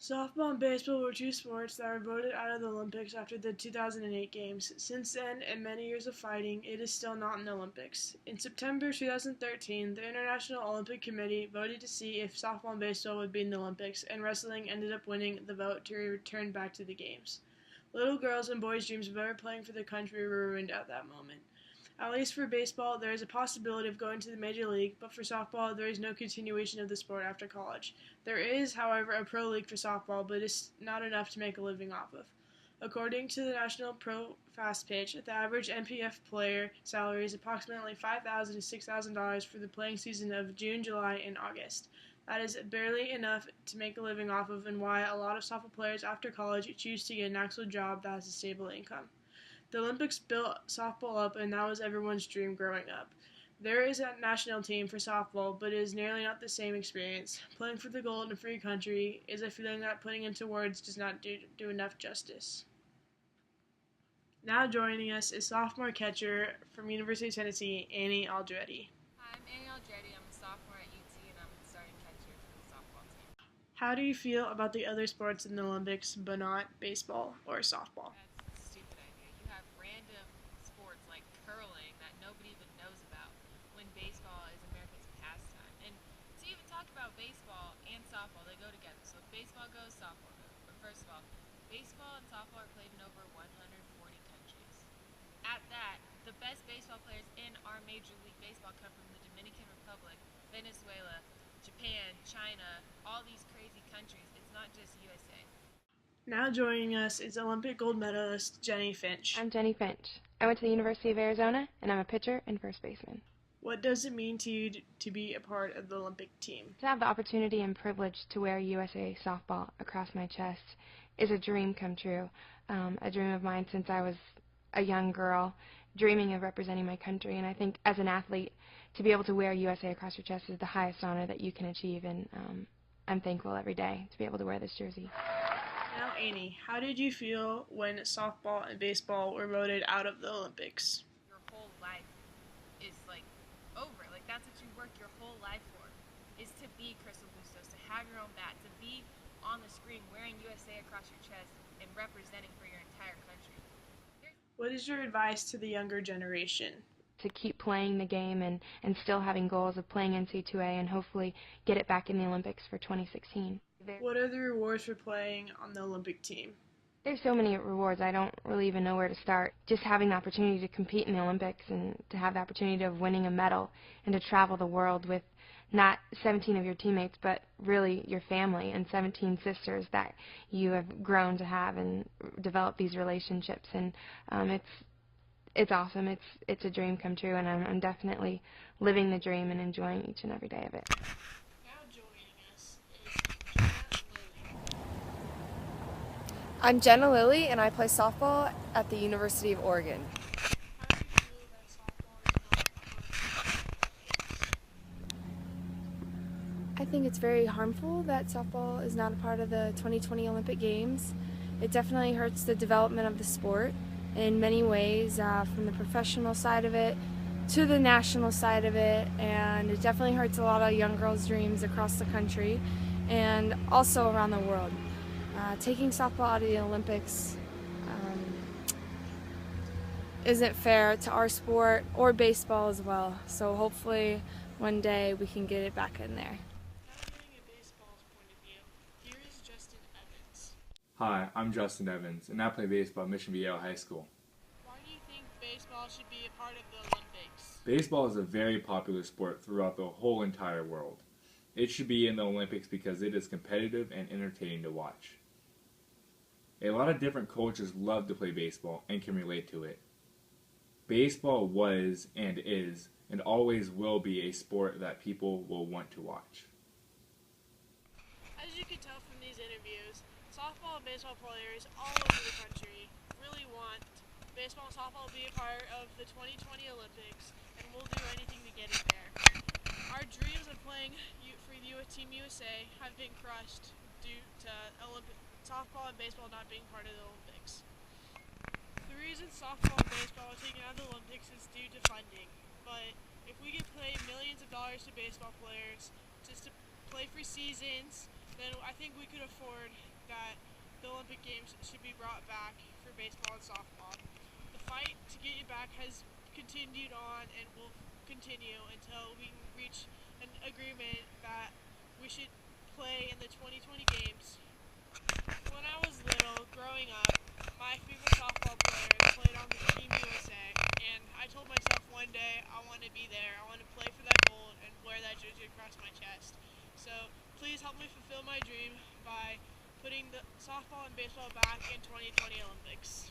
Softball and baseball were two sports that were voted out of the Olympics after the 2008 Games. Since then, and many years of fighting, it is still not in the Olympics. In September 2013, the International Olympic Committee voted to see if softball and baseball would be in the Olympics, and wrestling ended up winning the vote to return back to the Games. Little girls' and boys' dreams of ever playing for their country were ruined at that moment. At least for baseball, there is a possibility of going to the major league, but for softball, there is no continuation of the sport after college. There is, however, a pro league for softball, but it's not enough to make a living off of. According to the National Pro Fast Pitch, the average NPF player salary is approximately $5,000 to $6,000 for the playing season of June, July, and August. That is barely enough to make a living off of, and why a lot of softball players after college choose to get an actual job that has a stable income. The Olympics built softball up, and that was everyone's dream growing up. There is a national team for softball, but it is nearly not the same experience. Playing for the gold in a free country is a feeling that putting into words does not do enough justice. Now joining us is sophomore catcher from University of Tennessee, Annie Aldretti. Hi, I'm Annie Aldretti. I'm a sophomore at UT, and I'm the starting catcher for the softball team. How do you feel about the other sports in the Olympics, but not baseball or softball? That's a stupid idea. You have random sports like curling that nobody even knows about when baseball is America's pastime. And to even talk about baseball and softball, they go together. So if baseball goes, softball goes. But first of all, baseball and softball are played in over 140 countries. At that, the best baseball players in our Major League Baseball come from the Dominican Republic, Venezuela, Japan, China, all these crazy countries. It's not just USA. Now joining us is Olympic gold medalist Jenny Finch. I'm Jenny Finch. I went to the University of Arizona, and I'm a pitcher and first baseman. What does it mean to you to be a part of the Olympic team? To have the opportunity and privilege to wear USA softball across my chest is a dream come true, a dream of mine since I was a young girl, dreaming of representing my country. And I think as an athlete, to be able to wear USA across your chest is the highest honor that you can achieve, and I'm thankful every day to be able to wear this jersey. Now, Annie, how did you feel when softball and baseball were voted out of the Olympics? Your whole life is like over. Like that's what you work your whole life for, is to be Crystal Bustos, to have your own bat, to be on the screen wearing USA across your chest and representing for your entire country. What is your advice to the younger generation? To keep playing the game and still having goals of playing NC2A and hopefully get it back in the Olympics for 2016. What are the rewards for playing on the Olympic team? There's so many rewards, I don't really even know where to start. Just having the opportunity to compete in the Olympics and to have the opportunity of winning a medal and to travel the world with not 17 of your teammates, but really your family and 17 sisters that you have grown to have and develop these relationships. And it's awesome. It's a dream come true, and I'm definitely living the dream and enjoying each and every day of it. Now joining us is Jenna Lilly. I'm Jenna Lilly, and I play softball at the University of Oregon. How do you feel that softball is not part of the Olympics? I think it's very harmful that softball is not a part of the 2020 Olympic Games. It definitely hurts the development of the sport in many ways, from the professional side of it to the national side of it, and it definitely hurts a lot of young girls' dreams across the country and also around the world. Taking softball out of the Olympics isn't fair to our sport or baseball as well, so hopefully one day we can get it back in there. Now getting a baseball's point of view, here is Justin Evans. Hi, I'm Justin Evans, and I play baseball at Mission Viejo High School. Why do you think baseball should be a part of the Olympics? Baseball is a very popular sport throughout the whole entire world. It should be in the Olympics because it is competitive and entertaining to watch. A lot of different cultures love to play baseball and can relate to it. Baseball was and is and always will be a sport that people will want to watch. As you can tell from these interviews, softball and baseball players all over the country really want baseball and softball to be a part of the 2020 Olympics, and we'll do anything to get it there. Our dreams of playing for Team USA have been crushed due to softball and baseball not being part of the Olympics. The reason softball and baseball are taken out of the Olympics is due to funding, but if we could pay millions of dollars to baseball players just to play for seasons, then I think we could afford that the Olympic Games should be brought back for baseball and softball. The fight to get it back has continued on and will continue until we reach an agreement that we should play in the 2020 games. When I was little, growing up, my favorite softball player played on the Team USA, and I told myself one day I want to be there. I want to play for that gold and wear that jersey across my chest. So please help me fulfill my dream by putting the softball and baseball back in 2020 Olympics.